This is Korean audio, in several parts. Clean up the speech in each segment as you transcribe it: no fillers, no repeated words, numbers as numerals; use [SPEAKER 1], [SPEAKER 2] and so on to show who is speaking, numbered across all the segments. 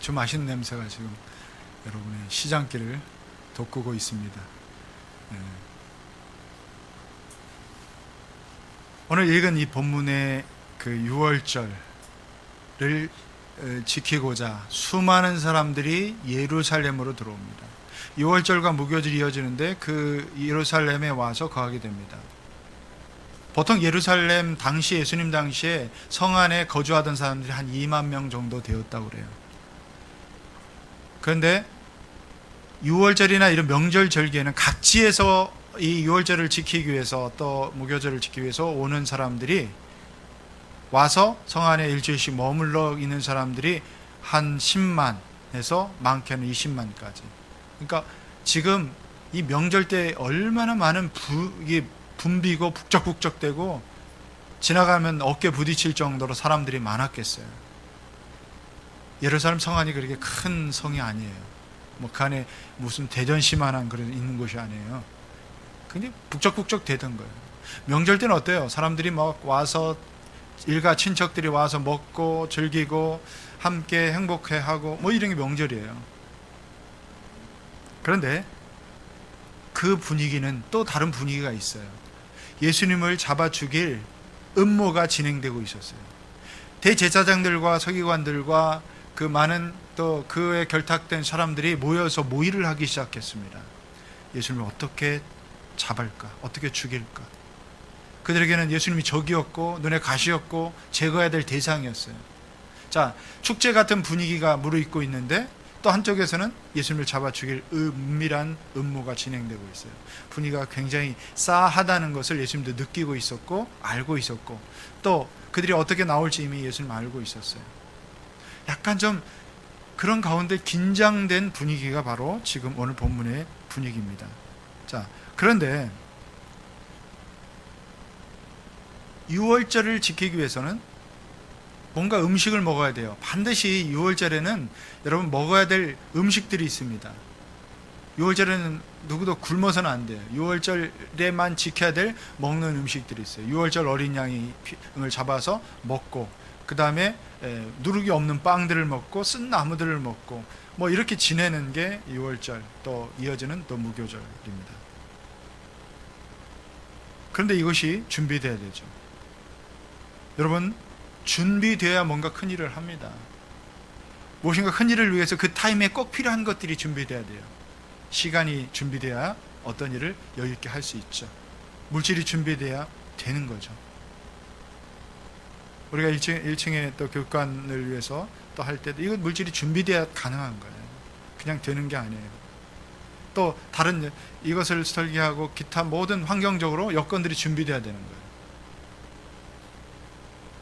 [SPEAKER 1] 아주 맛있는 냄새가 지금 여러분의 시장길을 돋구고 있습니다. 오늘 읽은 이 본문의 그 6월절을 지키고자 수많은 사람들이 예루살렘으로 들어옵니다. 6월절과 무교절이 이어지는데 그 예루살렘에 와서 거하게 됩니다. 보통 예루살렘 당시, 예수님 당시에 성 안에 거주하던 사람들이 한 2만 명 정도 되었다고 그래요. 그런데 6월절이나 이런 명절 절기에는 각지에서 이 6월절을 지키기 위해서 또 무교절을 지키기 위해서 오는 사람들이 와서 성 안에 일주일씩 머물러 있는 사람들이 한 10만에서 많게는 20만까지. 그러니까 지금 이 명절 때 얼마나 많은 이게 붐비고 북적북적대고 지나가면 어깨 부딪힐 정도로 사람들이 많았겠어요. 예루살렘 성안이 그렇게 큰 성이 아니에요. 뭐 그 안에 무슨 대전시만한 그런 있는 곳이 아니에요. 근데 북적북적 되던 거예요. 명절 때는 어때요? 사람들이 막 와서 일가 친척들이 와서 먹고 즐기고 함께 행복해하고 뭐 이런 게 명절이에요. 그런데 그 분위기는 또 다른 분위기가 있어요. 예수님을 잡아 죽일 음모가 진행되고 있었어요. 대제사장들과 서기관들과 그 많은 또 그에 결탁된 사람들이 모여서 모의를 하기 시작했습니다. 예수님을 어떻게 잡을까? 어떻게 죽일까? 그들에게는 예수님이 적이었고 눈에 가시였고 제거해야 될 대상이었어요. 자, 축제 같은 분위기가 무르익고 있는데 또 한쪽에서는 예수님을 잡아 죽일 은밀한 음모가 진행되고 있어요. 분위기가 굉장히 싸하다는 것을 예수님도 느끼고 있었고 알고 있었고 또 그들이 어떻게 나올지 이미 예수님 알고 있었어요. 약간 좀 그런 가운데 긴장된 분위기가 바로 지금 오늘 본문의 분위기입니다. 자, 그런데 6월절을 지키기 위해서는 뭔가 음식을 먹어야 돼요. 반드시 6월절에는 여러분 먹어야 될 음식들이 있습니다. 6월절에는 누구도 굶어서는 안 돼요. 6월절에만 지켜야 될 먹는 음식들이 있어요. 6월절 어린 양을 잡아서 먹고 그 다음에 누룩이 없는 빵들을 먹고 쓴 나무들을 먹고 뭐 이렇게 지내는 게 6월절 또 이어지는 또 무교절입니다. 그런데 이것이 준비돼야 되죠. 여러분 준비되어야 뭔가 큰 일을 합니다. 무엇인가 큰 일을 위해서 그 타임에 꼭 필요한 것들이 준비돼야 돼요. 시간이 준비돼야 어떤 일을 여유 있게 할 수 있죠. 물질이 준비돼야 되는 거죠. 우리가 1층에 또 교육관을 위해서 또 할 때도 이거 물질이 준비돼야 가능한 거예요. 그냥 되는 게 아니에요. 또 다른 이것을 설계하고 기타 모든 환경적으로 여건들이 준비돼야 되는 거예요.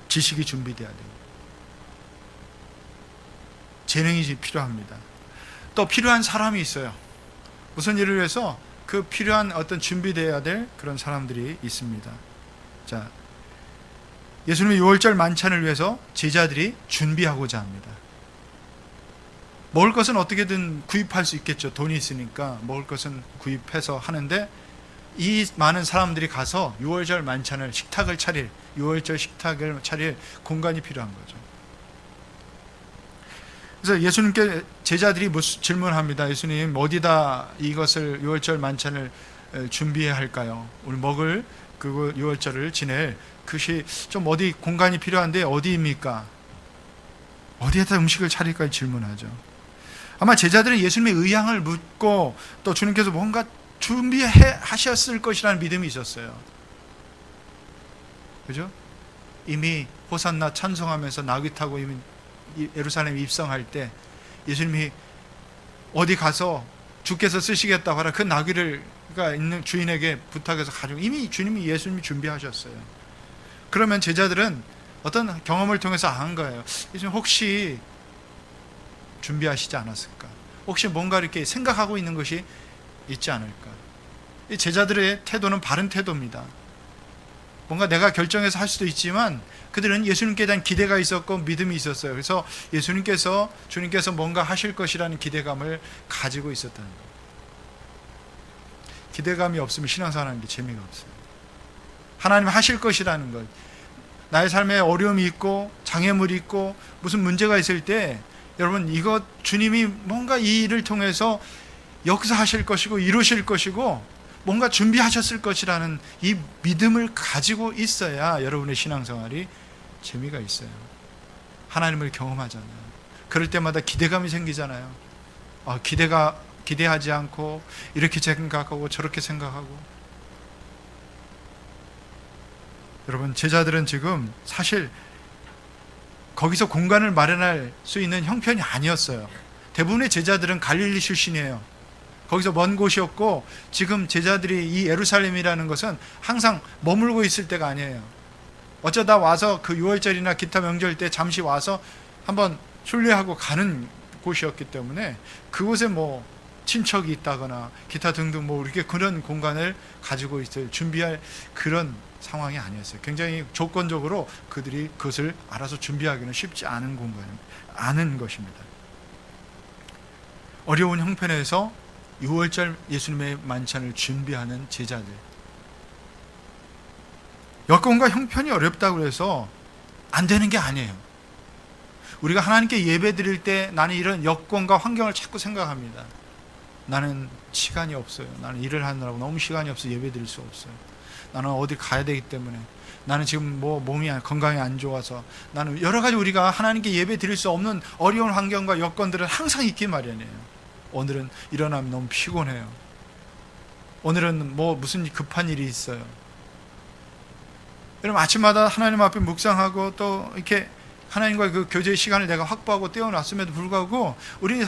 [SPEAKER 1] 지식이 준비돼야 돼요. 재능이 필요합니다. 또 필요한 사람이 있어요. 무슨 일을 위해서 그 필요한 어떤 준비돼야 될 그런 사람들이 있습니다. 자, 예수님의 6월절 만찬을 위해서 제자들이 준비하고자 합니다. 먹을 것은 어떻게든 구입할 수 있겠죠. 돈이 있으니까 먹을 것은 구입해서 하는데 이 많은 사람들이 가서 6월절 만찬을 식탁을 차릴 6월절 식탁을 차릴 공간이 필요한 거죠. 그래서 예수님께 제자들이 질문합니다. 예수님 어디다 이것을 6월절 만찬을 준비해야 할까요? 우리 먹을 그 6월절을 지낼 그것이 좀 어디 공간이 필요한데 어디입니까? 어디에다 음식을 차릴까 질문하죠. 아마 제자들은 예수님의 의향을 묻고 또 주님께서 뭔가 준비하셨을 것이라는 믿음이 있었어요. 그죠? 이미 호산나 찬송하면서 나귀 타고 이미 예루살렘에 입성할 때 예수님이 어디 가서 주께서 쓰시겠다고 하라 그 나귀가 있는 주인에게 부탁해서 가지고 이미 예수님이 준비하셨어요. 그러면 제자들은 어떤 경험을 통해서 안 거예요. 예수님 혹시 준비하시지 않았을까? 혹시 뭔가 이렇게 생각하고 있는 것이 있지 않을까? 이 제자들의 태도는 바른 태도입니다. 뭔가 내가 결정해서 할 수도 있지만 그들은 예수님께 대한 기대가 있었고 믿음이 있었어요. 그래서 주님께서 뭔가 하실 것이라는 기대감을 가지고 있었다는 거예요. 기대감이 없으면 신앙생활하는 게 재미가 없어요. 하나님 하실 것이라는 것. 나의 삶에 어려움이 있고 장애물이 있고 무슨 문제가 있을 때 여러분, 이것 주님이 뭔가 이 일을 통해서 역사하실 것이고 이루실 것이고 뭔가 준비하셨을 것이라는 이 믿음을 가지고 있어야 여러분의 신앙생활이 재미가 있어요. 하나님을 경험하잖아요. 그럴 때마다 기대감이 생기잖아요. 기대하지 않고 이렇게 생각하고 저렇게 생각하고. 여러분, 제자들은 지금 사실 거기서 공간을 마련할 수 있는 형편이 아니었어요. 대부분의 제자들은 갈릴리 출신이에요. 거기서 먼 곳이었고, 지금 제자들이 이 예루살렘이라는 것은 항상 머물고 있을 때가 아니에요. 어쩌다 와서 그 6월절이나 기타 명절 때 잠시 와서 한번 순례하고 가는 곳이었기 때문에 그곳에 뭐 친척이 있다거나 기타 등등 뭐 이렇게 그런 공간을 가지고 있을 준비할 그런 상황이 아니었어요. 굉장히 조건적으로 그들이 그것을 알아서 준비하기는 쉽지 않은 것입니다. 어려운 형편에서 6월절 예수님의 만찬을 준비하는 제자들. 여건과 형편이 어렵다고 해서 안 되는 게 아니에요. 우리가 하나님께 예배 드릴 때 나는 이런 여건과 환경을 자꾸 생각합니다. 나는 시간이 없어요. 나는 일을 하느라고 너무 시간이 없어 예배 드릴 수 없어요. 나는 어디 가야 되기 때문에, 나는 지금 뭐 몸이 건강이 안 좋아서, 나는 여러 가지 우리가 하나님께 예배 드릴 수 없는 어려운 환경과 여건들은 항상 있기 마련이에요. 오늘은 일어나면 너무 피곤해요. 오늘은 뭐 무슨 급한 일이 있어요. 여러분, 아침마다 하나님 앞에 묵상하고 또 이렇게 하나님과의 그 교제의 시간을 내가 확보하고 떼어놨음에도 불구하고 우리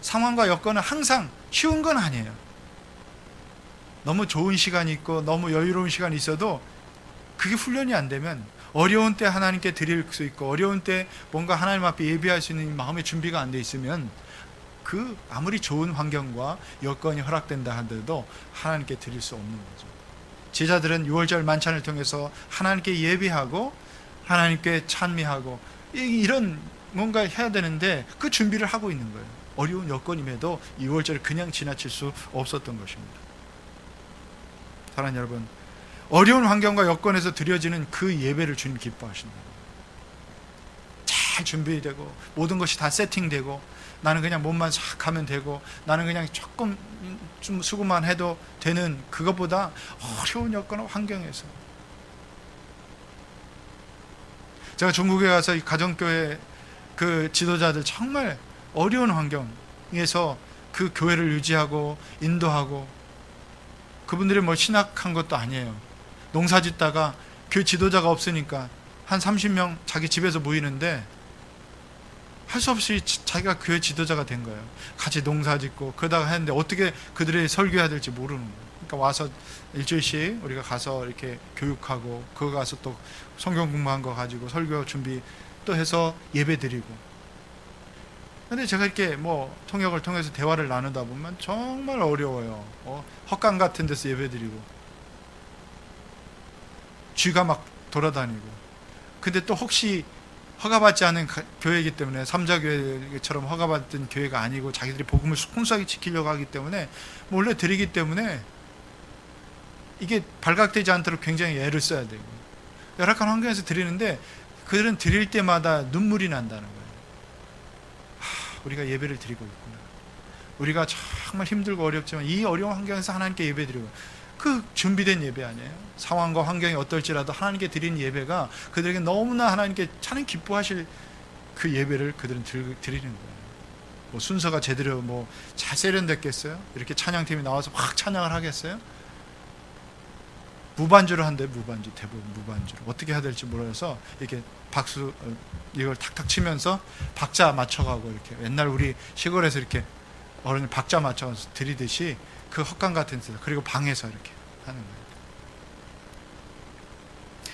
[SPEAKER 1] 상황과 여건은 항상 쉬운 건 아니에요. 너무 좋은 시간이 있고 너무 여유로운 시간이 있어도 그게 훈련이 안 되면 어려운 때 하나님께 드릴 수 있고 어려운 때 뭔가 하나님 앞에 예배할 수 있는 마음의 준비가 안 돼 있으면 그 아무리 좋은 환경과 여건이 허락된다 하더라도 하나님께 드릴 수 없는 거죠. 제자들은 6월절 만찬을 통해서 하나님께 예배하고 하나님께 찬미하고 이런 뭔가 해야 되는데 그 준비를 하고 있는 거예요. 어려운 여건임에도 6월절을 그냥 지나칠 수 없었던 것입니다. 사랑하는 여러분, 어려운 환경과 여건에서 드려지는 그 예배를 주님 기뻐하신다. 잘 준비되고 모든 것이 다 세팅되고 나는 그냥 몸만 싹 하면 되고 나는 그냥 조금 좀 수고만 해도 되는 그것보다 어려운 여건과 환경에서, 제가 중국에 가서 이 가정교회 그 지도자들 정말 어려운 환경에서 그 교회를 유지하고 인도하고, 그분들이 뭐 신학한 것도 아니에요. 농사 짓다가 교회 지도자가 없으니까 한 30명 자기 집에서 모이는데 할 수 없이 자기가 교회 지도자가 된 거예요. 같이 농사 짓고 그러다가 했는데 어떻게 그들이 설교해야 될지 모르는 거예요. 그러니까 와서 일주일씩 우리가 가서 이렇게 교육하고 그거 가서 또 성경 공부한 거 가지고 설교 준비 또 해서 예배 드리고. 근데 제가 이렇게 뭐 통역을 통해서 대화를 나누다 보면 정말 어려워요. 헛간 같은 데서 예배 드리고 쥐가 막 돌아다니고. 근데 또 혹시 허가받지 않은 교회이기 때문에 삼자교회처럼 허가받은 교회가 아니고 자기들이 복음을 순수하게 지키려고 하기 때문에 몰래 드리기 때문에 이게 발각되지 않도록 굉장히 애를 써야 되고 열악한 환경에서 드리는데 그들은 드릴 때마다 눈물이 난다는 거예요. 우리가 예배를 드리고 있구나. 우리가 정말 힘들고 어렵지만 이 어려운 환경에서 하나님께 예배 드리고, 그 준비된 예배 아니에요? 상황과 환경이 어떨지라도 하나님께 드린 예배가 그들에게 너무나 하나님께 참 기뻐하실 그 예배를 그들은 드리는 거예요. 뭐 순서가 제대로 뭐 잘 세련됐겠어요? 이렇게 찬양팀이 나와서 확 찬양을 하겠어요? 무반주를 한대. 무반주, 대부분 무반주로 어떻게 해야 될지 몰라서 이렇게 박수 이걸 탁탁 치면서 박자 맞춰가고, 이렇게 옛날 우리 시골에서 이렇게 어른이 박자 맞춰서 드리듯이 그 헛간 같은 데서, 그리고 방에서 이렇게 하는 거예요.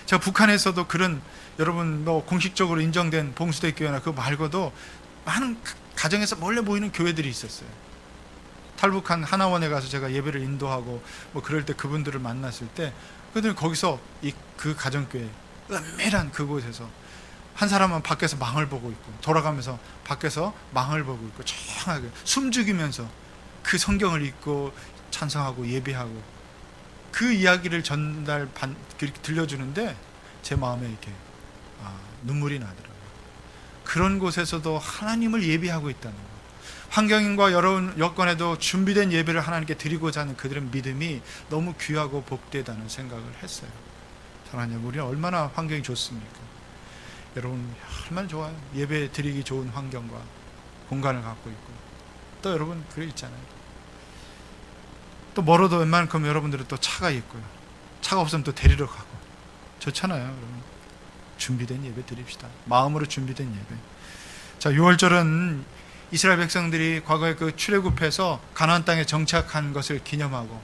[SPEAKER 1] 제가 북한에서도 그런, 여러분 뭐 공식적으로 인정된 봉수대 교회나 그거 말고도 많은 가정에서 몰래 모이는 교회들이 있었어요. 탈북한 하나원에 가서 제가 예배를 인도하고 뭐 그럴 때 그분들을 만났을 때 그들은 거기서 그 가정교회 은밀한 그곳에서 한 사람은 밖에서 망을 보고 있고 돌아가면서 밖에서 망을 보고 있고 조용하게 숨죽이면서 그 성경을 읽고 찬성하고 예배하고 그 이야기를 들려주는데 제 마음에 이렇게 눈물이 나더라고요. 그런 곳에서도 하나님을 예비하고 있다는 것. 환경과 여러 여건에도 준비된 예배를 하나님께 드리고자 하는 그들의 믿음이 너무 귀하고 복되다는 생각을 했어요. 사랑하는 여러분, 우리는 얼마나 환경이 좋습니까? 여러분, 얼마나 좋아요. 예배 드리기 좋은 환경과 공간을 갖고 있고, 또 여러분 그래 있잖아요. 또 멀어도 웬만큼 여러분들은 또 차가 있고요. 차가 없으면 또 데리러 가고 좋잖아요. 여러분, 준비된 예배 드립시다. 마음으로 준비된 예배. 자, 6월절은 이스라엘 백성들이 과거에 그 출애굽해서 가나안 땅에 정착한 것을 기념하고,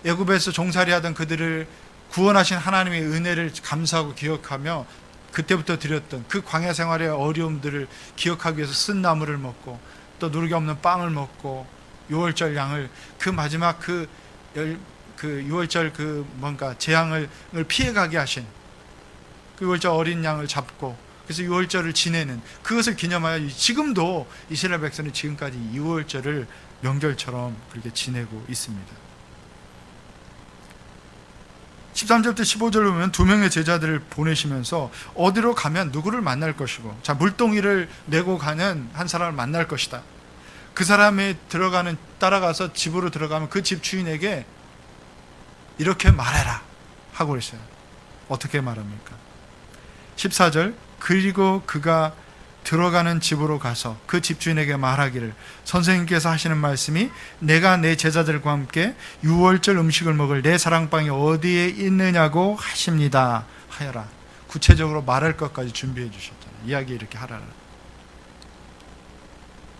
[SPEAKER 1] 애굽에서 종살이하던 그들을 구원하신 하나님의 은혜를 감사하고 기억하며 그때부터 드렸던 그 광야 생활의 어려움들을 기억하기 위해서 쓴 나물을 먹고, 또 누룩이 없는 빵을 먹고, 6월절 양을, 그 마지막 그 6월절 그 뭔가 재앙을 피해가게 하신 그 6월절 어린 양을 잡고, 그래서 6월절을 지내는 그것을 기념하여 지금도 이스라엘 백성은 지금까지 6월절을 명절처럼 그렇게 지내고 있습니다. 13절부터 15절을 보면 두 명의 제자들을 보내시면서 어디로 가면 누구를 만날 것이고, 자, 물동이를 메고 가는 한 사람을 만날 것이다. 그 사람이 따라가서 집으로 들어가면 그 집 주인에게 이렇게 말해라 하고 그랬어요. 어떻게 말합니까? 14절, 그리고 그가 들어가는 집으로 가서 그 집주인에게 말하기를, 선생님께서 하시는 말씀이 내가 내 제자들과 함께 6월절 음식을 먹을 내 사랑방이 어디에 있느냐고 하십니다 하여라. 구체적으로 말할 것까지 준비해 주셨잖아요. 이야기 이렇게 하라라.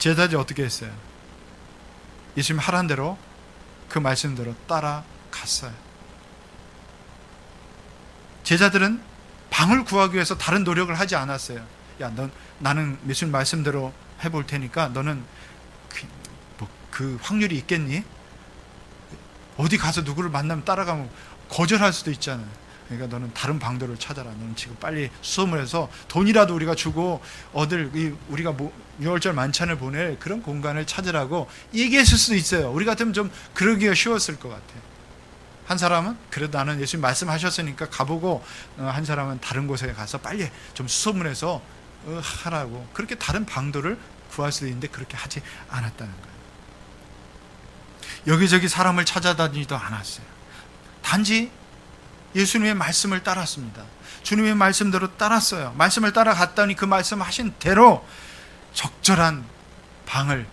[SPEAKER 1] 제자들이 어떻게 했어요? 예수님 하라는 대로 그 말씀대로 따라갔어요. 제자들은 방을 구하기 위해서 다른 노력을 하지 않았어요. 야, 나는 예수님 말씀대로 해볼 테니까 너는 그 확률이 있겠니? 어디 가서 누구를 만나면 따라가면 거절할 수도 있잖아요. 그러니까 너는 다른 방도를 찾아라. 너는 지금 빨리 수험을 해서 돈이라도 우리가 주고 우리가 6월절 만찬을 보낼 그런 공간을 찾으라고 얘기했을 수도 있어요. 우리 같으면 좀 그러기가 쉬웠을 것 같아요. 한 사람은 그래도 나는 예수님 말씀하셨으니까 가보고, 한 사람은 다른 곳에 가서 빨리 좀 수소문해서 하라고, 그렇게 다른 방도를 구할 수도 있는데 그렇게 하지 않았다는 거예요. 여기저기 사람을 찾아다니지도 않았어요. 단지 예수님의 말씀을 따랐습니다. 주님의 말씀대로 따랐어요. 말씀을 따라갔더니 그 말씀하신 대로 적절한 방을,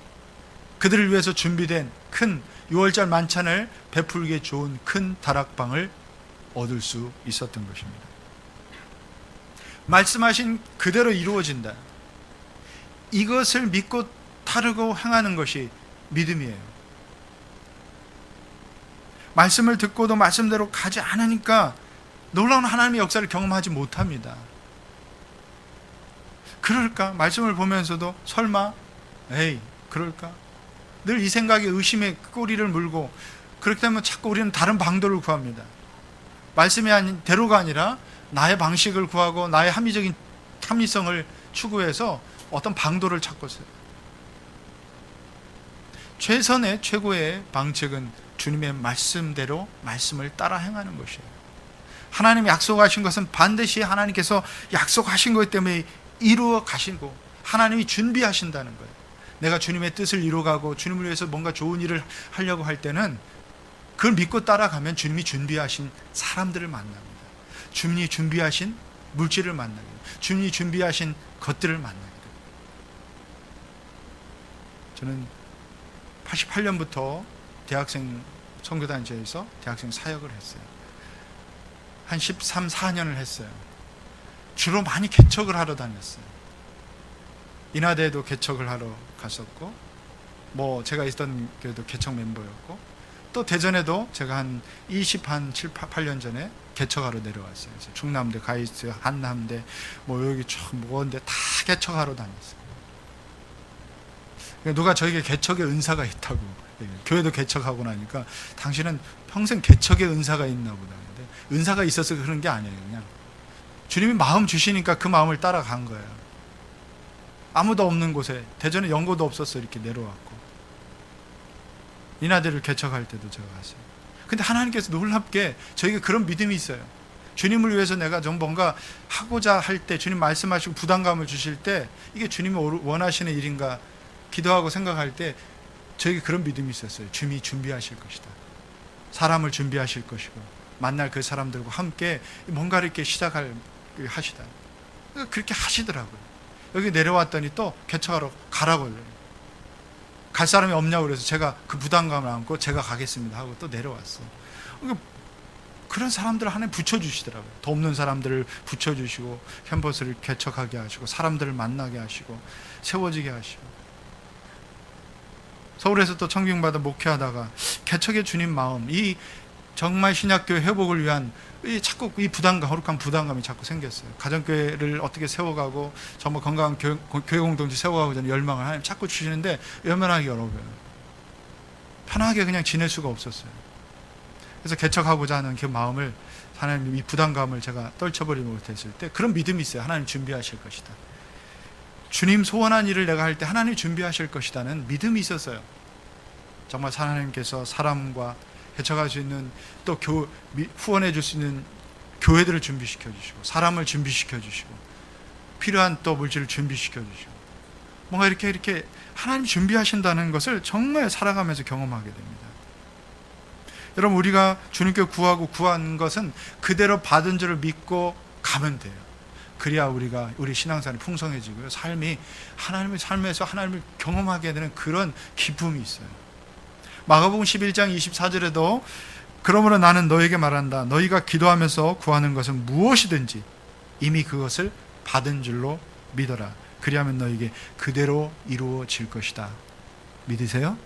[SPEAKER 1] 그들을 위해서 준비된 큰 6월절 만찬을 베풀기에 좋은 큰 다락방을 얻을 수 있었던 것입니다. 말씀하신 그대로 이루어진다. 이것을 믿고 따르고 행하는 것이 믿음이에요. 말씀을 듣고도 말씀대로 가지 않으니까 놀라운 하나님의 역사를 경험하지 못합니다. 그럴까? 말씀을 보면서도 설마, 에이, 그럴까? 늘 이 생각에 의심의 꼬리를 물고, 그렇게 되면 자꾸 우리는 다른 방도를 구합니다. 말씀이 아닌 대로가 아니라 나의 방식을 구하고 나의 합리성을 추구해서 어떤 방도를 찾고 있어요. 최고의 방책은 주님의 말씀대로 말씀을 따라 행하는 것이에요. 하나님이 약속하신 것은 반드시 하나님께서 약속하신 것 때문에 이루어 가시고 하나님이 준비하신다는 거예요. 내가 주님의 뜻을 이루어가고 주님을 위해서 뭔가 좋은 일을 하려고 할 때는 그걸 믿고 따라가면 주님이 준비하신 사람들을 만납니다. 주님이 준비하신 물질을 만나게 됩니다. 주님이 준비하신 것들을 만나게 됩니다. 저는 88년부터 대학생 선교단체에서 대학생 사역을 했어요. 한 13, 14년을 했어요. 주로 많이 개척을 하러 다녔어요. 인하대에도 개척을 하러 갔었고, 제가 있던 교회도 개척 멤버였고, 또 대전에도 제가 한 7, 8년 전에 개척하러 내려왔어요. 그래서 충남대, 가이스, 한남대, 여기 뭔데 다 개척하러 다녔어요. 누가 저에게 개척의 은사가 있다고, 교회도 개척하고 나니까 당신은 평생 개척의 은사가 있나 보다. 근데 은사가 있어서 그런 게 아니에요. 그냥 주님이 마음 주시니까 그 마음을 따라간 거예요. 아무도 없는 곳에, 대전에 연고도 없었어요. 이렇게 내려왔고, 인하대를 개척할 때도 제가 갔어요. 근데 하나님께서 놀랍게 저에게 그런 믿음이 있어요. 주님을 위해서 내가 좀 뭔가 하고자 할 때, 주님 말씀하시고 부담감을 주실 때 이게 주님이 원하시는 일인가 기도하고 생각할 때 저에게 그런 믿음이 있었어요. 주님이 준비하실 것이다. 사람을 준비하실 것이고 만날 그 사람들과 함께 뭔가를 이렇게 시작할 하시다. 그렇게 하시더라고요. 여기 내려왔더니 또 개척하러 가라고 해요. 갈 사람이 없냐고 그래서 제가 그 부담감을 안고 제가 가겠습니다 하고 또 내려왔어요. 그런 사람들을 하나님 붙여주시더라고요. 더 없는 사람들을 붙여주시고 캠퍼스를 개척하게 하시고 사람들을 만나게 하시고 세워지게 하시고, 서울에서 또 청빙받아 목회하다가 개척의 주님 마음, 이 정말 신약교회 회복을 위한 자꾸 이 부담감, 거룩한 부담감이 자꾸 생겼어요. 가정교회를 어떻게 세워가고 정말 건강한 교회 공동체 세워가고 저는 열망을 하나님 자꾸 주시는데 외면하기 어려워요. 편하게 그냥 지낼 수가 없었어요. 그래서 개척하고자 하는 그 마음을, 하나님 이 부담감을 제가 떨쳐버리지 못했을 때 그런 믿음이 있어요. 하나님 준비하실 것이다. 주님 소원한 일을 내가 할 때 하나님 준비하실 것이다는 믿음이 있었어요. 정말 하나님께서 사람과 개척할 수 있는, 또 후원해 줄 수 있는 교회들을 준비시켜 주시고 사람을 준비시켜 주시고 필요한 또 물질을 준비시켜 주시고 뭔가 이렇게 하나님 준비하신다는 것을 정말 살아가면서 경험하게 됩니다. 여러분, 우리가 주님께 구하고 구한 것은 그대로 받은 줄을 믿고 가면 돼요. 그래야 우리 신앙생활이 풍성해지고요. 삶이 하나님의 삶에서 하나님을 경험하게 되는 그런 기쁨이 있어요. 마가복음 11장 24절에도 그러므로 나는 너에게 말한다. 너희가 기도하면서 구하는 것은 무엇이든지 이미 그것을 받은 줄로 믿어라. 그리하면 너에게 그대로 이루어질 것이다. 믿으세요?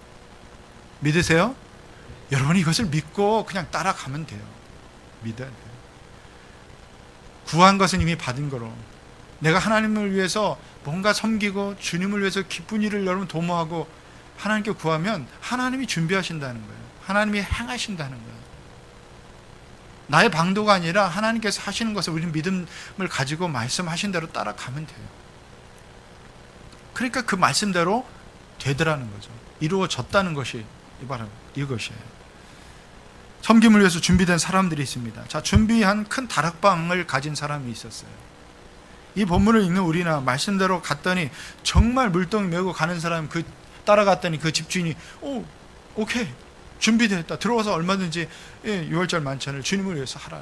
[SPEAKER 1] 믿으세요? 여러분이 이것을 믿고 그냥 따라가면 돼요. 믿어야 돼요. 구한 것은 이미 받은 거로, 내가 하나님을 위해서 뭔가 섬기고 주님을 위해서 기쁜 일을 여러분 도모하고 하나님께 구하면 하나님이 준비하신다는 거예요. 하나님이 행하신다는 거예요. 나의 방도가 아니라 하나님께서 하시는 것을 우리는 믿음을 가지고 말씀하신 대로 따라가면 돼요. 그러니까 그 말씀대로 되더라는 거죠. 이루어졌다는 것이 바로 이것이에요. 섬김을 위해서 준비된 사람들이 있습니다. 자, 준비한 큰 다락방을 가진 사람이 있었어요. 이 본문을 읽는 우리나 말씀대로 갔더니 정말 물동이 메고 가는 사람, 따라갔더니 그 집주인이 오케이 준비됐다, 들어와서 얼마든지 6월절 만찬을 주님을 위해서 하라.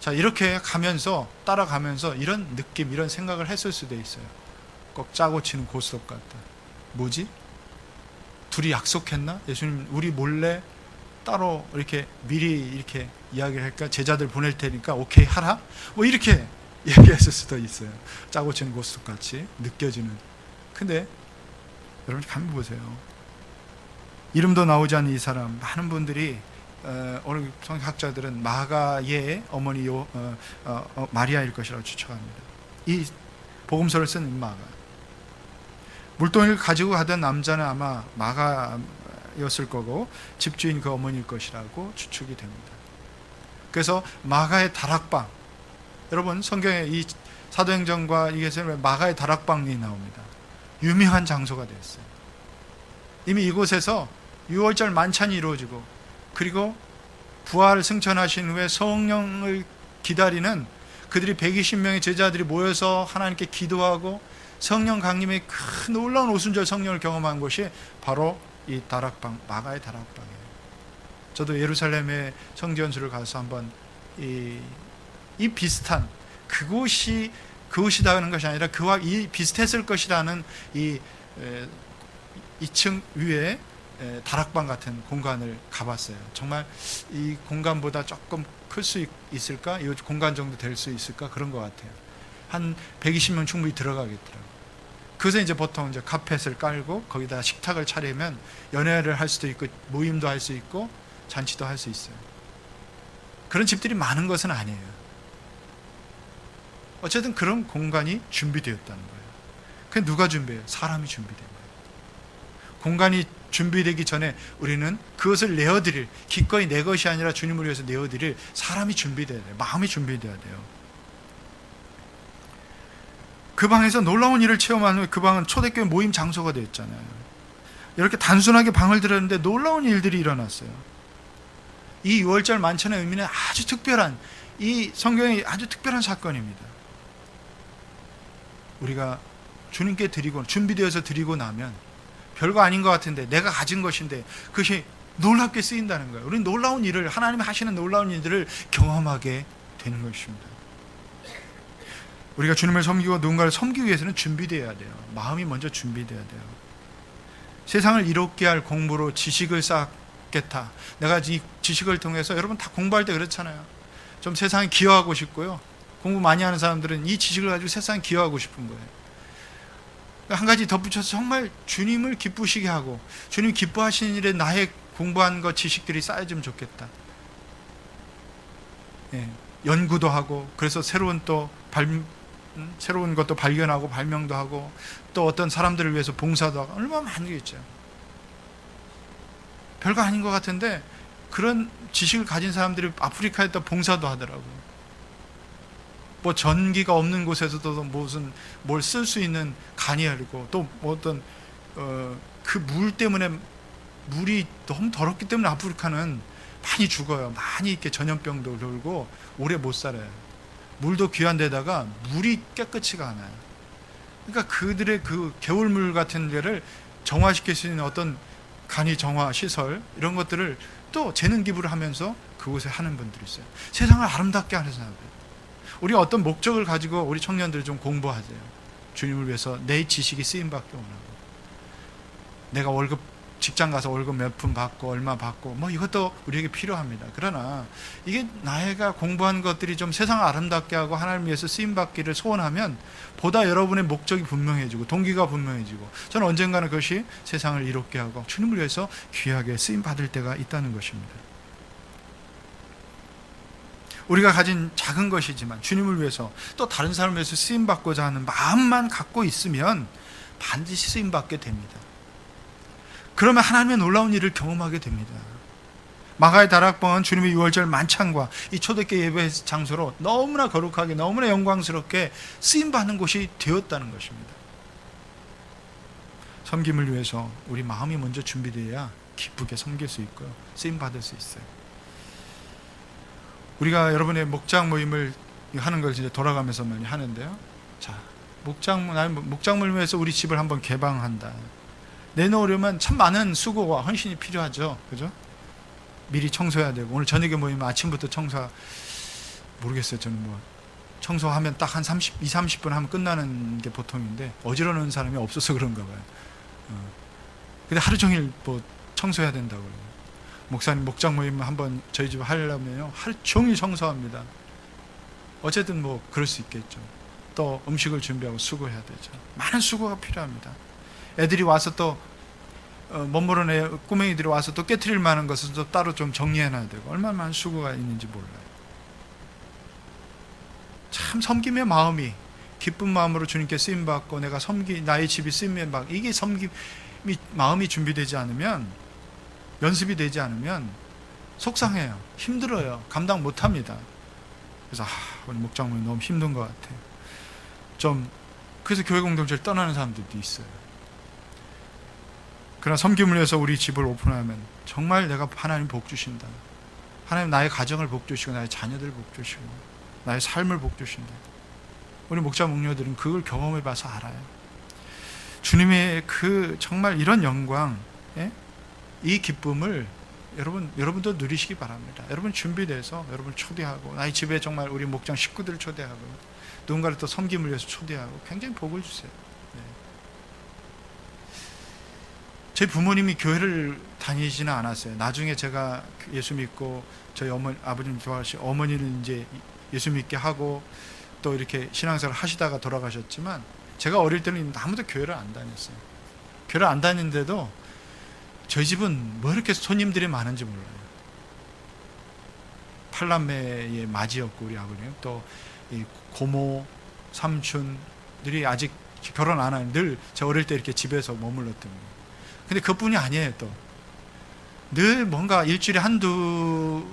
[SPEAKER 1] 자, 이렇게 가면서 따라가면서 이런 느낌, 이런 생각을 했을 수도 있어요. 꼭 짜고 치는 고스톱 같다. 뭐지? 둘이 약속했나? 예수님 우리 몰래 따로 이렇게 미리 이렇게 이야기를 할까? 제자들 보낼 테니까 오케이 하라? 뭐 이렇게 얘기했을 수도 있어요. 짜고 치는 고스톱 같이 느껴지는. 근데 여러분 가만 보세요. 이름도 나오지 않는 이 사람, 많은 분들이 오늘 성경학자들은 마가의 어머니 마리아일 것이라고 추측합니다. 이 복음서를 쓴 마가, 물동이를 가지고 가던 남자는 아마 마가였을 거고 집주인 그 어머니일 것이라고 추측이 됩니다. 그래서 마가의 다락방, 여러분 성경에 이 사도행전과 이게서 마가의 다락방이 나옵니다. 유명한 장소가 됐어요. 이미 이곳에서 6월절 만찬이 이루어지고, 그리고 부활을 승천하신 후에 성령을 기다리는 그들이 120명의 제자들이 모여서 하나님께 기도하고 성령 강림의 큰 놀라운 오순절 성령을 경험한 곳이 바로 이 다락방, 마가의 다락방이에요. 저도 예루살렘의 성지연수를 가서 한번 이 비슷한 그곳이다는 것이 아니라 그와 이 비슷했을 것이라는 이 2층 위에 다락방 같은 공간을 가봤어요. 정말 이 공간보다 조금 클 수 있을까? 이 공간 정도 될 수 있을까? 그런 것 같아요. 한 120명 충분히 들어가겠더라고요. 그래서 이제 보통 이제 카펫을 깔고 거기다 식탁을 차리면 연회를 할 수도 있고 모임도 할 수 있고 잔치도 할 수 있어요. 그런 집들이 많은 것은 아니에요. 어쨌든 그런 공간이 준비되었다는 거예요. 그게 누가 준비해요? 사람이 준비된 거예요. 공간이 준비되기 전에 우리는 그것을 내어드릴, 기꺼이 내 것이 아니라 주님을 위해서 내어드릴 사람이 준비돼야 돼요. 마음이 준비돼야 돼요. 그 방에서 놀라운 일을 체험한 후에 그 방은 초대교회 모임 장소가 되었잖아요. 이렇게 단순하게 방을 들었는데 놀라운 일들이 일어났어요. 이 6월절 만찬의 의미는 아주 특별한, 이 성경의 아주 특별한 사건입니다. 우리가 주님께 드리고 준비되어서 드리고 나면 별거 아닌 것 같은데, 내가 가진 것인데 그것이 놀랍게 쓰인다는 거예요. 우리는 놀라운 일을, 하나님이 하시는 놀라운 일들을 경험하게 되는 것입니다. 우리가 주님을 섬기고 누군가를 섬기기 위해서는 준비되어야 돼요. 마음이 먼저 준비되어야 돼요. 세상을 이롭게 할 공부로 지식을 쌓겠다. 내가 이 지식을 통해서, 여러분 다 공부할 때 그렇잖아요. 좀 세상에 기여하고 싶고요. 공부 많이 하는 사람들은 이 지식을 가지고 세상에 기여하고 싶은 거예요. 한 가지 덧붙여서 정말 주님을 기쁘시게 하고 주님 기뻐하시는 일에 나의 공부한 것, 지식들이 쌓여지면 좋겠다. 예, 연구도 하고, 그래서 새로운 것도 발견하고 발명도 하고, 또 어떤 사람들을 위해서 봉사도 하고, 얼마나 많은 게 있죠. 별거 아닌 것 같은데 그런 지식을 가진 사람들이 아프리카에 또 봉사도 하더라고요. 뭐 전기가 없는 곳에서도 무슨 뭘 쓸 수 있는 간이 열리고, 또 뭐 어떤 그 물 때문에, 물이 너무 더럽기 때문에 아프리카는 많이 죽어요. 많이 이렇게 전염병도 돌고 오래 못 살아요. 물도 귀한 데다가 물이 깨끗이가 않아요. 그러니까 그들의 그 개울물 같은 데를 정화시킬 수 있는 어떤 간이 정화 시설, 이런 것들을 또 재능 기부를 하면서 그곳에 하는 분들이 있어요. 세상을 아름답게 하는 사람들. 우리 어떤 목적을 가지고 우리 청년들이 좀 공부하세요. 주님을 위해서 내 지식이 쓰임받게 원하고, 내가 직장 가서 월급 몇 푼 받고 얼마 받고 뭐 이것도 우리에게 필요합니다. 그러나 이게 나이가 공부한 것들이 좀 세상을 아름답게 하고 하나님 위해서 쓰임받기를 소원하면 보다 여러분의 목적이 분명해지고 동기가 분명해지고, 저는 언젠가는 그것이 세상을 이롭게 하고 주님을 위해서 귀하게 쓰임받을 때가 있다는 것입니다. 우리가 가진 작은 것이지만 주님을 위해서, 또 다른 사람을 위해서 쓰임받고자 하는 마음만 갖고 있으면 반드시 쓰임받게 됩니다. 그러면 하나님의 놀라운 일을 경험하게 됩니다. 마가의 다락방은 주님의 6월절 만찬과 이 초대교회 예배 장소로 너무나 거룩하게, 너무나 영광스럽게 쓰임받는 곳이 되었다는 것입니다. 섬김을 위해서 우리 마음이 먼저 준비되어야 기쁘게 섬길 수 있고요, 쓰임받을 수 있어요. 우리가 여러분의 목장 모임을 하는 걸 이제 돌아가면서 많이 하는데요. 자, 목장을 위해서 우리 집을 한번 개방한다. 내놓으려면 참 많은 수고와 헌신이 필요하죠. 그죠? 미리 청소해야 되고, 오늘 저녁에 모이면 아침부터 모르겠어요. 저는 뭐 청소하면 딱 한 30분 하면 끝나는 게 보통인데, 어지러운 사람이 없어서 그런가 봐요. 근데 하루 종일 뭐 청소해야 된다고 그래요. 목사님 목장 모임 한번 저희 집 하려면요, 하루 종일 청소합니다. 어쨌든 뭐 그럴 수 있겠죠. 또 음식을 준비하고 수고해야 되죠. 많은 수고가 필요합니다. 애들이 와서 또 멋모르는 꼬맹이들이 와서 또 깨트릴 만한 것은 또 따로 좀 정리해놔야 되고, 얼마나 많은 수고가 있는지 몰라요. 참 섬김의 마음이, 기쁜 마음으로 주님께 쓰임받고 내가 나의 집이 쓰임을 받고, 이게 섬김이, 마음이 준비되지 않으면, 연습이 되지 않으면 속상해요. 힘들어요. 감당 못합니다. 그래서 오늘 목장 모임 너무 힘든 것 같아요. 그래서 교회 공동체를 떠나는 사람들도 있어요. 그러나 섬김을 위해서 우리 집을 오픈하면 정말 내가 하나님 복 주신다. 하나님 나의 가정을 복 주시고 나의 자녀들을 복 주시고 나의 삶을 복 주신다. 우리 목자 목녀들은 그걸 경험해 봐서 알아요. 주님의 그 정말 이런 영광, 이 기쁨을 여러분도 누리시기 바랍니다. 여러분 준비돼서 여러분 초대하고, 나의 집에 정말 우리 목장 식구들을 초대하고, 누군가를 또 섬김을 위해서 초대하고, 굉장히 복을 주세요. 제 부모님이 교회를 다니지는 않았어요. 나중에 제가 예수 믿고 저희 아버님 좋아하시 어머니는 이제 예수 믿게 하고 또 이렇게 신앙생활을 하시다가 돌아가셨지만, 제가 어릴 때는 아무도 교회를 안 다녔어요. 교회를 안 다니는데도 저희 집은 뭐 이렇게 손님들이 많은지 몰라요. 8남매의 맞이였고, 우리 아버님 또 이 고모 삼촌들이 아직 결혼 안 하는, 늘 저 어릴 때 이렇게 집에서 머물렀던 거예요. 근데 그뿐이 아니에요. 또 늘 뭔가 일주일에 한두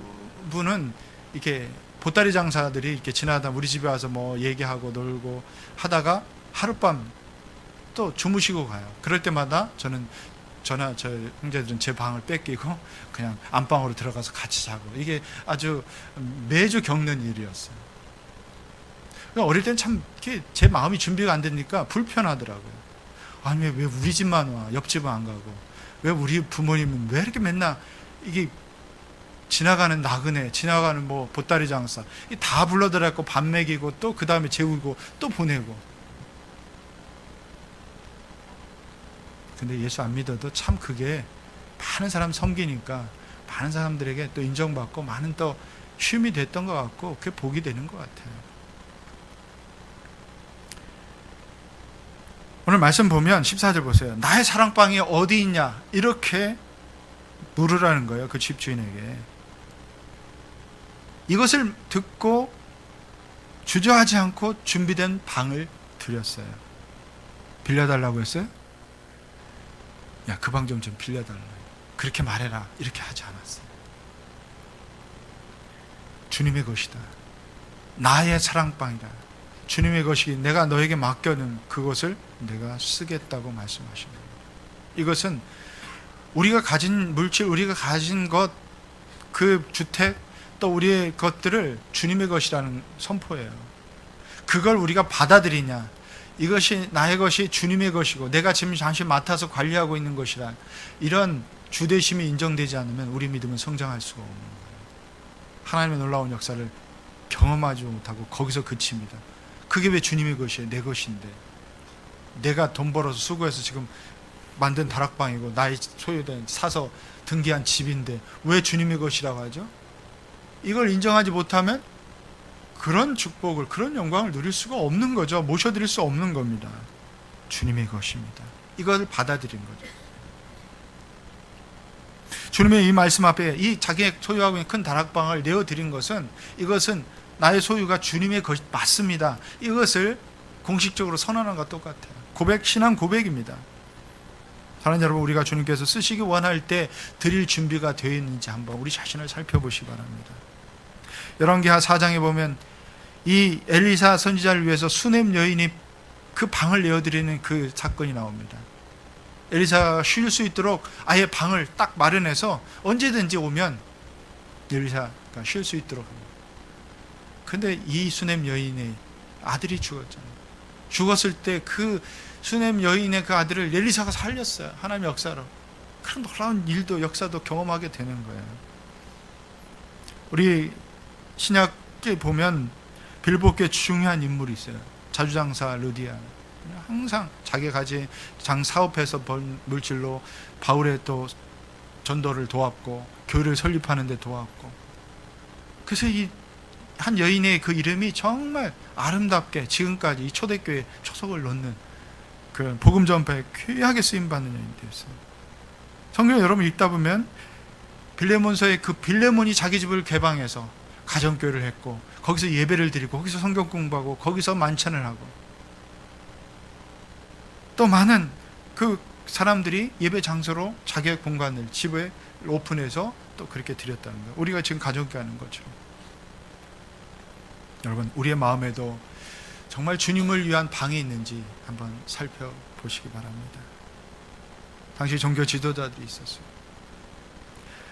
[SPEAKER 1] 분은 이렇게 보따리 장사들이 이렇게 지나다 우리 집에 와서 뭐 얘기하고 놀고 하다가 하룻밤 또 주무시고 가요. 그럴 때마다 저는 저나 저 형제들은 제 방을 뺏기고 그냥 안방으로 들어가서 같이 자고, 이게 아주 매주 겪는 일이었어요. 어릴 땐 참 제 마음이 준비가 안 되니까 불편하더라고요. 아니 왜 우리 집만 와, 옆집은 안 가고, 왜 우리 부모님은 왜 이렇게 맨날 이게 지나가는 나그네, 지나가는 뭐 보따리 장사 다 불러들였고 밥 먹이고 또 그 다음에 재우고 또 보내고. 근데 예수 안 믿어도 참 그게 많은 사람 섬기니까 많은 사람들에게 또 인정받고 많은 또 쉼이 됐던 것 같고, 그게 복이 되는 것 같아요. 오늘 말씀 보면 14절 보세요. 나의 사랑방이 어디 있냐, 이렇게 물으라는 거예요, 그 집주인에게. 이것을 듣고 주저하지 않고 준비된 방을 드렸어요. 빌려달라고 했어요? 야, 그 방 좀 빌려달라, 그렇게 말해라, 이렇게 하지 않았어요. 주님의 것이다, 나의 사랑방이다, 주님의 것이 내가 너에게 맡겨놓은 그것을 내가 쓰겠다고 말씀하시는 거예요. 이것은 우리가 가진 물질, 우리가 가진 것, 그 주택, 또 우리의 것들을 주님의 것이라는 선포예요. 그걸 우리가 받아들이냐, 이것이 나의 것이 주님의 것이고 내가 지금 잠시 맡아서 관리하고 있는 것이라, 이런 주대심이 인정되지 않으면 우리 믿음은 성장할 수가 없는 거예요. 하나님의 놀라운 역사를 경험하지 못하고 거기서 그칩니다. 그게 왜 주님의 것이에요? 내 것인데, 내가 돈 벌어서 수고해서 지금 만든 다락방이고 나의 소유된 사서 등기한 집인데 왜 주님의 것이라고 하죠? 이걸 인정하지 못하면 그런 축복을, 그런 영광을 누릴 수가 없는 거죠. 모셔드릴 수 없는 겁니다. 주님의 것입니다. 이걸 받아들인 거죠. 주님의 이 말씀 앞에 이 자기의 소유하고 있는 큰 다락방을 내어드린 것은, 이것은 나의 소유가 주님의 것이 맞습니다, 이것을 공식적으로 선언한 것과 똑같아요. 고백, 신앙 고백입니다. 사랑하는 여러분, 우리가 주님께서 쓰시기 원할 때 드릴 준비가 되어 있는지 한번 우리 자신을 살펴보시기 바랍니다. 열왕기하 4장에 보면 이 엘리사 선지자를 위해서 수넴 여인이 그 방을 내어드리는 그 사건이 나옵니다. 엘리사가 쉴 수 있도록 아예 방을 딱 마련해서 언제든지 오면 엘리사가 쉴 수 있도록 합니다. 근데 이 수넴 여인의 아들이 죽었잖아요. 죽었을 때 그 수넴 여인의 그 아들을 엘리사가 살렸어요. 하나님의 역사로. 그런 놀라운 일도, 역사도 경험하게 되는 거예요. 우리 신약에 보면 빌보께 중요한 인물이 있어요. 자주장사 르디아. 항상 자기가 가진 장 사업해서 번 물질로 바울의 또 전도를 도왔고 교회를 설립하는 데 도왔고, 그래서 이 한 여인의 그 이름이 정말 아름답게 지금까지 이 초대교회에 초석을 놓는 그 복음 전파에 귀하게 쓰임받는 여인이 되었어요. 성경 여러분 읽다 보면 빌레몬서에 그 빌레몬이 자기 집을 개방해서 가정교회를 했고, 거기서 예배를 드리고 거기서 성경 공부하고 거기서 만찬을 하고, 또 많은 그 사람들이 예배 장소로 자기의 공간을 집에 오픈해서 또 그렇게 드렸다는 거예요. 우리가 지금 가정교회 하는 것처럼. 여러분, 우리의 마음에도 정말 주님을 위한 방이 있는지 한번 살펴보시기 바랍니다. 당시 종교 지도자들이 있었어요.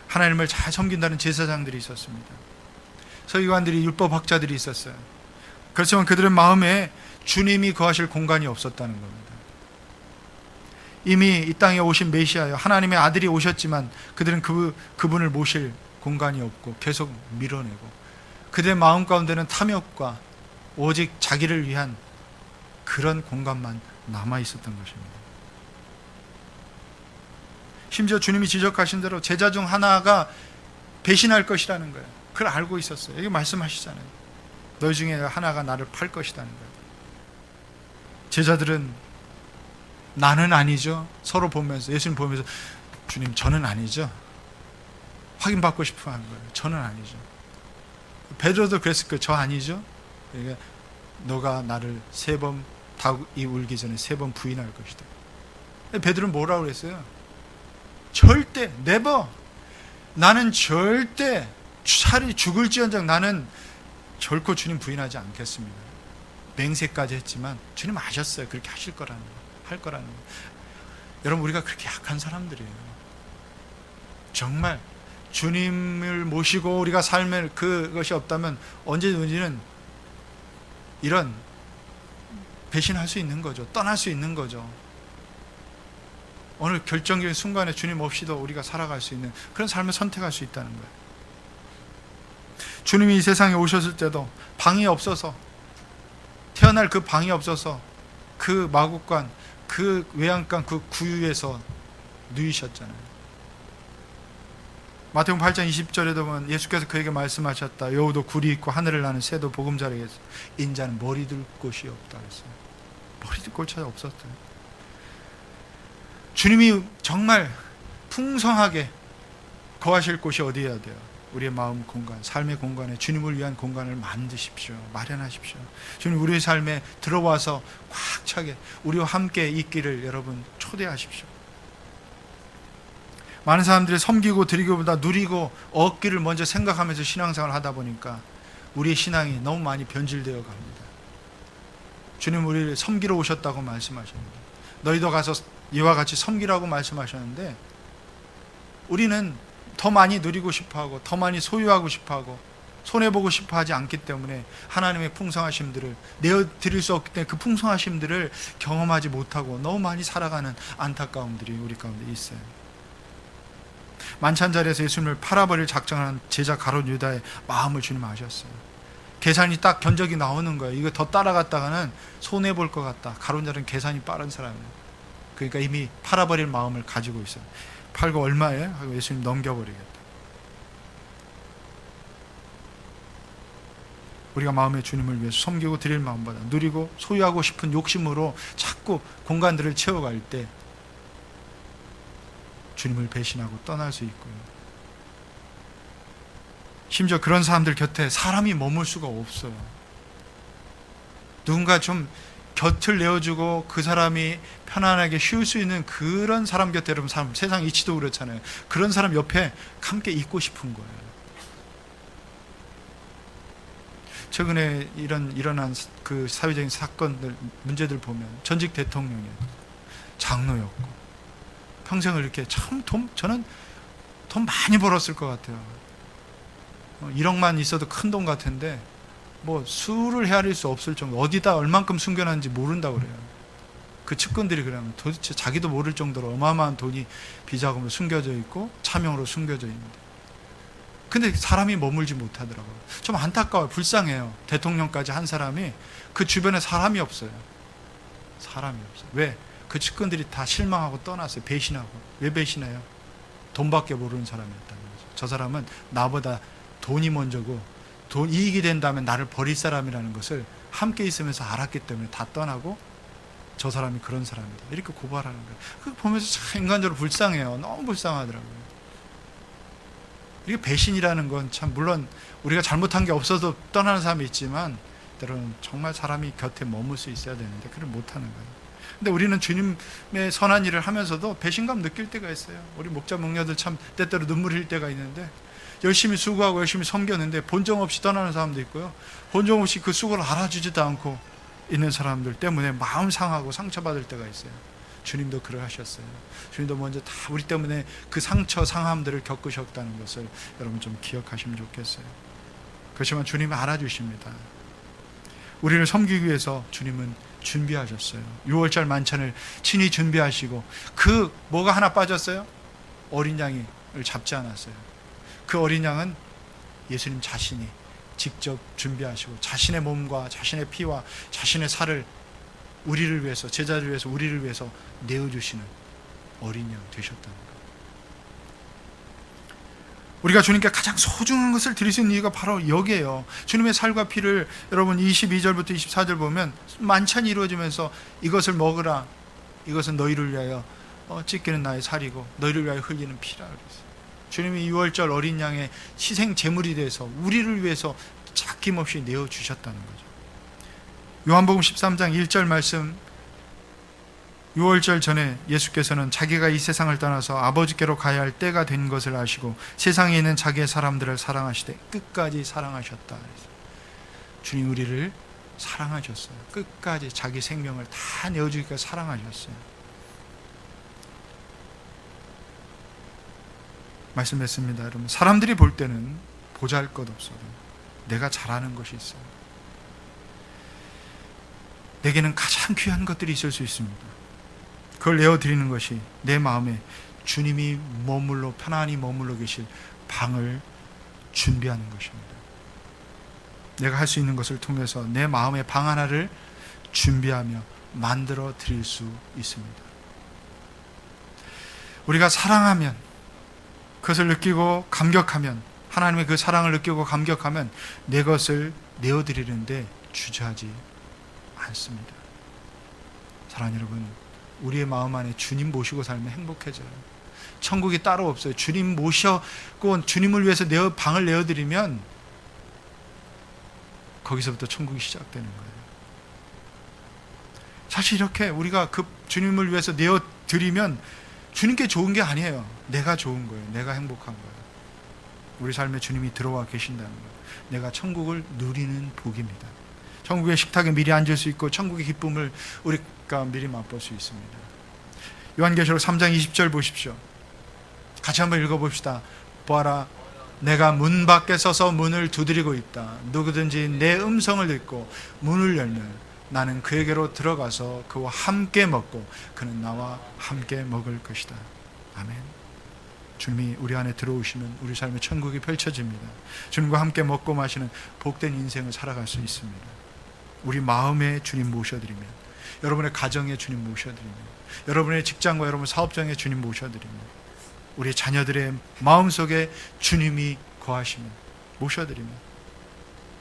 [SPEAKER 1] 하나님을 잘 섬긴다는 제사장들이 있었습니다. 서기관들이, 율법학자들이 있었어요. 그렇지만 그들의 마음에 주님이 거하실 공간이 없었다는 겁니다. 이미 이 땅에 오신 메시아요, 하나님의 아들이 오셨지만 그들은 그분을 모실 공간이 없고 계속 밀어내고, 그들의 마음 가운데는 탐욕과 오직 자기를 위한 그런 공간만 남아 있었던 것입니다. 심지어 주님이 지적하신 대로 제자 중 하나가 배신할 것이라는 거예요. 그걸 알고 있었어요. 여기 말씀하시잖아요. 너희 중에 하나가 나를 팔 것이라는 거예요. 제자들은 나는 아니죠. 서로 보면서, 예수님 보면서, 주님 저는 아니죠. 확인받고 싶어 하는 거예요. 저는 아니죠. 베드로도 그랬을 거예요. 저 아니죠. 그러니까 너가 나를 3번, 닭이 울기 전에 3번 부인할 것이다. 베드로는 뭐라고 그랬어요? 절대, never. 나는 절대, 차라리 죽을지언정 나는 결코 주님 부인하지 않겠습니다. 맹세까지 했지만 주님 아셨어요. 그렇게 하실 거라는 거, 할 거라는 거. 여러분, 우리가 그렇게 약한 사람들이에요. 정말 주님을 모시고 우리가 삶의 그것이 없다면 언제든지는 이런 배신할 수 있는 거죠. 떠날 수 있는 거죠. 오늘 결정적인 순간에 주님 없이도 우리가 살아갈 수 있는 그런 삶을 선택할 수 있다는 거예요. 주님이 이 세상에 오셨을 때도 방이 없어서, 태어날 그 방이 없어서 그 마국간, 그 외양간, 그 구유에서 누이셨잖아요. 마태복음 8장 20절에도 보면 예수께서 그에게 말씀하셨다. 여우도 굴이 있고 하늘을 나는 새도 보금자리에서 인자는 머리 둘 곳이 없다 그랬어요. 머리 둘 곳이 없었어요. 주님이 정말 풍성하게 거하실 곳이 어디여야 돼요? 우리의 마음 공간, 삶의 공간에 주님을 위한 공간을 만드십시오. 마련하십시오. 주님 우리의 삶에 들어와서 꽉 차게 우리와 함께 있기를 여러분 초대하십시오. 많은 사람들이 섬기고 드리기보다 누리고 얻기를 먼저 생각하면서 신앙생활을 하다 보니까 우리의 신앙이 너무 많이 변질되어 갑니다. 주님 우리를 섬기러 오셨다고 말씀하셨는데, 너희도 가서 이와 같이 섬기라고 말씀하셨는데, 우리는 더 많이 누리고 싶어하고 더 많이 소유하고 싶어하고 손해보고 싶어하지 않기 때문에 하나님의 풍성하심들을 내어드릴 수 없기 때문에 그 풍성하심들을 경험하지 못하고 너무 많이 살아가는 안타까움들이 우리 가운데 있어요. 만찬자리에서 예수님을 팔아버릴 작정하는 제자 가룟 유다의 마음을 주님 아셨어요. 계산이 딱 견적이 나오는 거예요. 이거 더 따라갔다가는 손해볼 것 같다. 가룟 유다는 계산이 빠른 사람이에요. 그러니까 이미 팔아버릴 마음을 가지고 있어요. 팔고 얼마에? 하고 예수님 넘겨버리겠다. 우리가 마음의 주님을 위해서 섬기고 드릴 마음보다 누리고 소유하고 싶은 욕심으로 자꾸 공간들을 채워갈 때 주님을 배신하고 떠날 수 있고요. 심지어 그런 사람들 곁에 사람이 머물 수가 없어요. 누군가 좀 곁을 내어주고 그 사람이 편안하게 쉴 수 있는 그런 사람 곁에, 여러분 세상 이치도 그렇잖아요. 그런 사람 옆에 함께 있고 싶은 거예요. 최근에 일어난 그 사회적인 사건들, 문제들 보면 전직 대통령이었고 장로였고 평생을 이렇게 참 저는 돈 많이 벌었을 것 같아요. 1억만 있어도 큰 돈 같은데 뭐 수를 헤아릴 수 없을 정도, 어디다 얼만큼 숨겨놨는지 모른다고 그래요. 그 측근들이 그러면 도대체 자기도 모를 정도로 어마어마한 돈이 비자금으로 숨겨져 있고 차명으로 숨겨져 있는데, 근데 사람이 머물지 못하더라고요. 좀 안타까워요. 불쌍해요. 대통령까지 한 사람이 그 주변에 사람이 없어요. 사람이 없어요. 왜? 그 측근들이 다 실망하고 떠났어요. 배신하고. 왜 배신해요? 돈밖에 모르는 사람이었다는 거죠. 저 사람은 나보다 돈이 먼저고 이익이 된다면 나를 버릴 사람이라는 것을 함께 있으면서 알았기 때문에 다 떠나고 저 사람이 그런 사람이다. 이렇게 고발하는 거예요. 그거 보면서 참 인간적으로 불쌍해요. 너무 불쌍하더라고요. 이게 배신이라는 건 참, 물론 우리가 잘못한 게 없어도 떠나는 사람이 있지만 때로는 정말 사람이 곁에 머물 수 있어야 되는데 그걸 못하는 거예요. 근데 우리는 주님의 선한 일을 하면서도 배신감 느낄 때가 있어요. 우리 목자 목녀들 참 때때로 눈물 흘릴 때가 있는데, 열심히 수고하고 열심히 섬겼는데 본정 없이 떠나는 사람도 있고요. 본정 없이 그 수고를 알아주지도 않고 있는 사람들 때문에 마음 상하고 상처받을 때가 있어요. 주님도 그러하셨어요. 주님도 먼저 다 우리 때문에 그 상처 상함들을 겪으셨다는 것을 여러분 좀 기억하시면 좋겠어요. 그렇지만 주님은 알아주십니다. 우리를 섬기기 위해서 주님은 준비하셨어요. 6월절 만찬을 친히 준비하시고, 그 뭐가 하나 빠졌어요? 어린 양을 잡지 않았어요. 그 어린 양은 예수님 자신이 직접 준비하시고 자신의 몸과 자신의 피와 자신의 살을 우리를 위해서, 제자를 위해서, 우리를 위해서 내어주시는 어린 양 되셨다는 거예요. 우리가 주님께 가장 소중한 것을 드릴 수 있는 이유가 바로 여기에요. 주님의 살과 피를, 여러분 22절부터 24절 보면 만찬이 이루어지면서 이것을 먹으라, 이것은 너희를 위하여 찢기는 나의 살이고 너희를 위하여 흘리는 피라 그랬어요. 주님이 6월절 어린 양의 희생 제물이 돼서 우리를 위해서 아낌없이 내어주셨다는 거죠. 요한복음 13장 1절 말씀, 6월절 전에 예수께서는 자기가 이 세상을 떠나서 아버지께로 가야 할 때가 된 것을 아시고 세상에 있는 자기의 사람들을 사랑하시되 끝까지 사랑하셨다. 주님 우리를 사랑하셨어요. 끝까지 자기 생명을 다 내어주기까지 사랑하셨어요. 말씀했습니다. 여러분, 사람들이 볼 때는 보잘것없어도 내가 잘하는 것이 있어요. 내게는 가장 귀한 것들이 있을 수 있습니다. 그걸 내어드리는 것이 내 마음에 주님이 편안히 머물러 계실 방을 준비하는 것입니다. 내가 할 수 있는 것을 통해서 내 마음의 방 하나를 준비하며 만들어 드릴 수 있습니다. 우리가 사랑하면, 그것을 느끼고 감격하면, 하나님의 그 사랑을 느끼고 감격하면 내 것을 내어드리는데 주저하지 않습니다. 사랑하는 여러분, 우리의 마음 안에 주님 모시고 살면 행복해져요. 천국이 따로 없어요. 주님 모시고 주님을 위해서 방을 내어드리면 거기서부터 천국이 시작되는 거예요. 사실 이렇게 우리가 그 주님을 위해서 내어드리면 주님께 좋은 게 아니에요. 내가 좋은 거예요. 내가 행복한 거예요. 우리 삶에 주님이 들어와 계신다는 거예요. 내가 천국을 누리는 복입니다. 천국의 식탁에 미리 앉을 수 있고 천국의 기쁨을 우리가 미리 맛볼 수 있습니다. 요한계시록 3장 20절 보십시오. 같이 한번 읽어봅시다. 보아라, 내가 문 밖에 서서 문을 두드리고 있다. 누구든지 내 음성을 듣고 문을 열면 나는 그에게로 들어가서 그와 함께 먹고 그는 나와 함께 먹을 것이다. 아멘. 주님이 우리 안에 들어오시면 우리 삶의 천국이 펼쳐집니다. 주님과 함께 먹고 마시는 복된 인생을 살아갈 수 있습니다. 우리 마음에 주님 모셔드리면, 여러분의 가정에 주님 모셔드리면, 여러분의 직장과 여러분 사업장에 주님 모셔드리면, 우리 자녀들의 마음속에 주님이 거하시면, 모셔드리면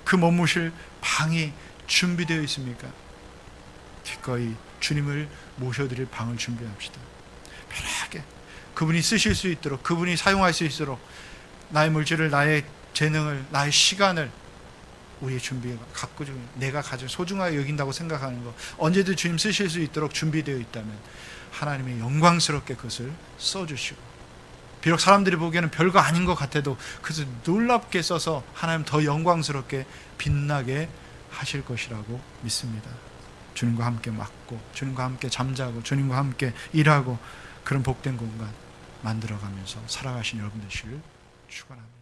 [SPEAKER 1] 그 머무실 방이 준비되어 있습니까? 기꺼이 주님을 모셔드릴 방을 준비합시다. 편하게 그분이 쓰실 수 있도록, 그분이 사용할 수 있도록 나의 물질을, 나의 재능을, 나의 시간을 우리의 준비가 갖고, 내가 가장 소중하게 여긴다고 생각하는 거 언제든 주님 쓰실 수 있도록 준비되어 있다면 하나님이 영광스럽게 그것을 써주시고, 비록 사람들이 보기에는 별거 아닌 것 같아도 그것을 놀랍게 써서 하나님 더 영광스럽게 빛나게 하실 것이라고 믿습니다. 주님과 함께 맡고, 주님과 함께 잠자고, 주님과 함께 일하고, 그런 복된 공간 만들어가면서 살아가신 여러분 되시길 축원합니다.